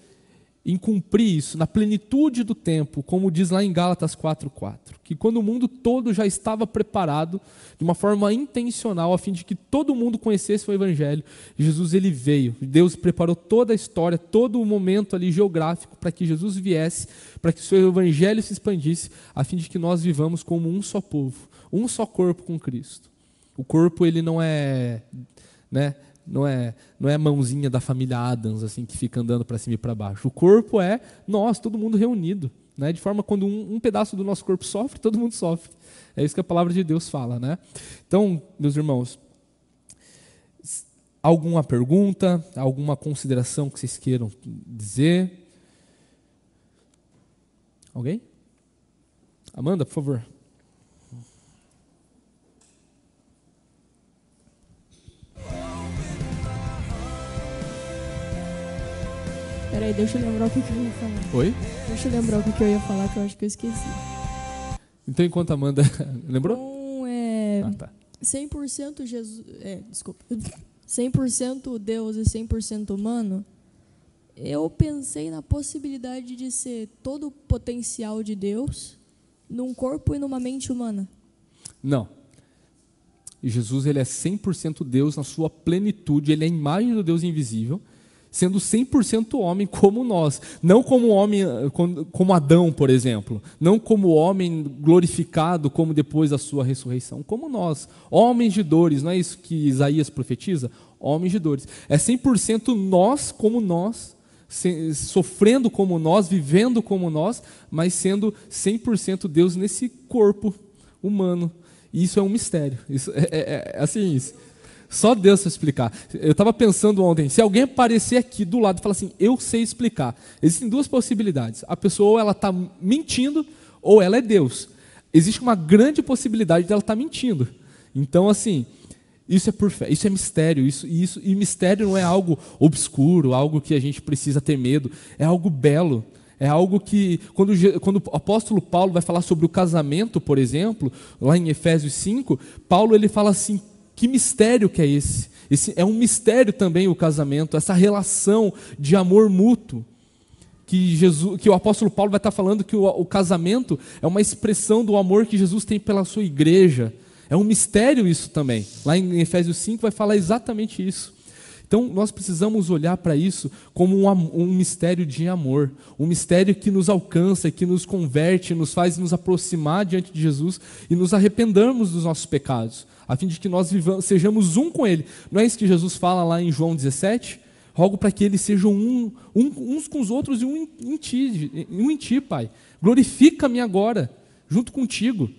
em cumprir isso na plenitude do tempo, como diz lá em Gálatas 4:4, que quando o mundo todo já estava preparado de uma forma intencional a fim de que todo mundo conhecesse o Evangelho, Jesus ele veio. Deus preparou toda a história, todo o momento ali geográfico para que Jesus viesse, para que o seu Evangelho se expandisse, a fim de que nós vivamos como um só povo, um só corpo com Cristo. O corpo ele não é, não é a mãozinha da família Adams assim que fica andando para cima e para baixo. O corpo é nós, todo mundo reunido, de forma quando um pedaço do nosso corpo sofre, todo mundo sofre. É isso que a palavra de Deus fala, Então, meus irmãos, alguma pergunta, alguma consideração que vocês queiram dizer? Alguém? Amanda, por favor. Peraí, deixa eu lembrar o que eu ia falar. Oi? Deixa eu lembrar o que eu ia falar, que eu acho que eu esqueci. Então, enquanto a Amanda... Lembrou? Então, tá. 100% Jesus... desculpa. 100% Deus e 100% humano, eu pensei na possibilidade de ser todo o potencial de Deus num corpo e numa mente humana. Não. Jesus ele é 100% Deus na sua plenitude, ele é a imagem do Deus invisível, sendo 100% homem como nós, não como homem, como Adão, por exemplo, não como homem glorificado como depois da sua ressurreição, como nós, homens de dores, não é isso que Isaías profetiza? Homens de dores. É 100% nós como nós, sofrendo como nós, vivendo como nós, mas sendo 100% Deus nesse corpo humano. E isso é um mistério. Isso é assim isso. Só Deus para explicar. Eu estava pensando ontem, se alguém aparecer aqui do lado e falar assim, eu sei explicar. Existem duas possibilidades. A pessoa ou ela está mentindo, ou ela é Deus. Existe uma grande possibilidade de ela estar mentindo. Então, assim, isso é por fé, isso é mistério. E mistério não é algo obscuro, algo que a gente precisa ter medo. É algo belo. É algo que, quando o apóstolo Paulo vai falar sobre o casamento, por exemplo, lá em Efésios 5, Paulo ele fala assim, que mistério que é esse? Esse é um mistério também o casamento, essa relação de amor mútuo, que o apóstolo Paulo vai estar falando que o casamento é uma expressão do amor que Jesus tem pela sua igreja. É um mistério isso também. Lá em Efésios 5 vai falar exatamente isso. Então, nós precisamos olhar para isso como um mistério de amor, um mistério que nos alcança, que nos converte, nos faz nos aproximar diante de Jesus e nos arrependermos dos nossos pecados, a fim de que nós sejamos um com Ele. Não é isso que Jesus fala lá em João 17? Rogo para que eles sejam uns com os outros e um em ti, Pai. Glorifica-me agora, junto contigo.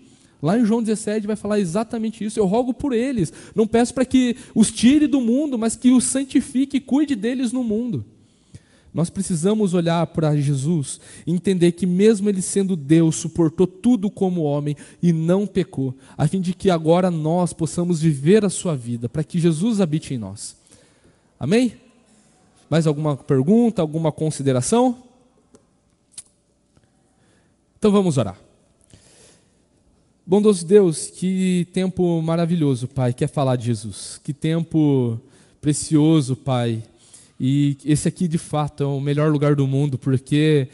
Lá em João 17 vai falar exatamente isso. Eu rogo por eles. Não peço para que os tire do mundo, mas que os santifique e cuide deles no mundo. Nós precisamos olhar para Jesus e entender que mesmo Ele sendo Deus, suportou tudo como homem e não pecou, a fim de que agora nós possamos viver a sua vida, para que Jesus habite em nós. Amém? Mais alguma pergunta, alguma consideração? Então vamos orar. Bondoso Deus, que tempo maravilhoso, Pai, que é falar de Jesus. Que tempo precioso, Pai. E esse aqui, de fato, é o melhor lugar do mundo, porque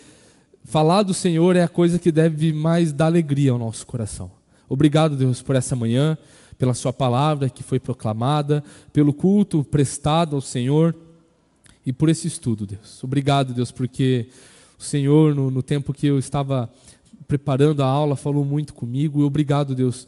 falar do Senhor é a coisa que deve mais dar alegria ao nosso coração. Obrigado, Deus, por essa manhã, pela sua palavra que foi proclamada, pelo culto prestado ao Senhor e por esse estudo, Deus. Obrigado, Deus, porque o Senhor, no tempo que eu estava preparando a aula, falou muito comigo. E obrigado, Deus,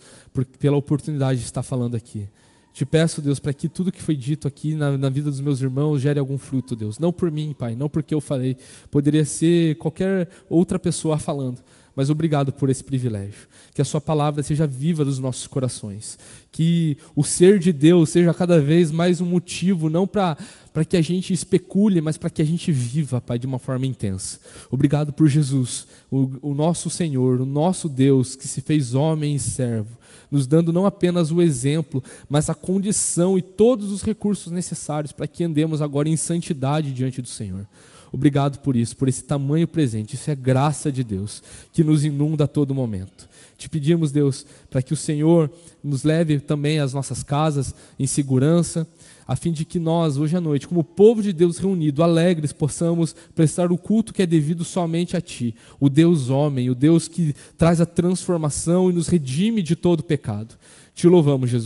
pela oportunidade de estar falando aqui. Te peço, Deus, para que tudo que foi dito aqui na vida dos meus irmãos gere algum fruto, Deus. Não por mim, Pai, não porque eu falei. Poderia ser qualquer outra pessoa falando. Mas obrigado por esse privilégio. Que a sua palavra seja viva nos nossos corações. Que o ser de Deus seja cada vez mais um motivo, não para que a gente especule, mas para que a gente viva, Pai, de uma forma intensa. Obrigado por Jesus, o nosso Senhor, o nosso Deus, que se fez homem e servo, nos dando não apenas o exemplo, mas a condição e todos os recursos necessários para que andemos agora em santidade diante do Senhor. Obrigado por isso, por esse tamanho presente. Isso é graça de Deus, que nos inunda a todo momento. Te pedimos, Deus, para que o Senhor nos leve também às nossas casas em segurança, a fim de que nós, hoje à noite, como povo de Deus reunido, alegres, possamos prestar o culto que é devido somente a Ti, o Deus homem, o Deus que traz a transformação e nos redime de todo pecado. Te louvamos, Jesus.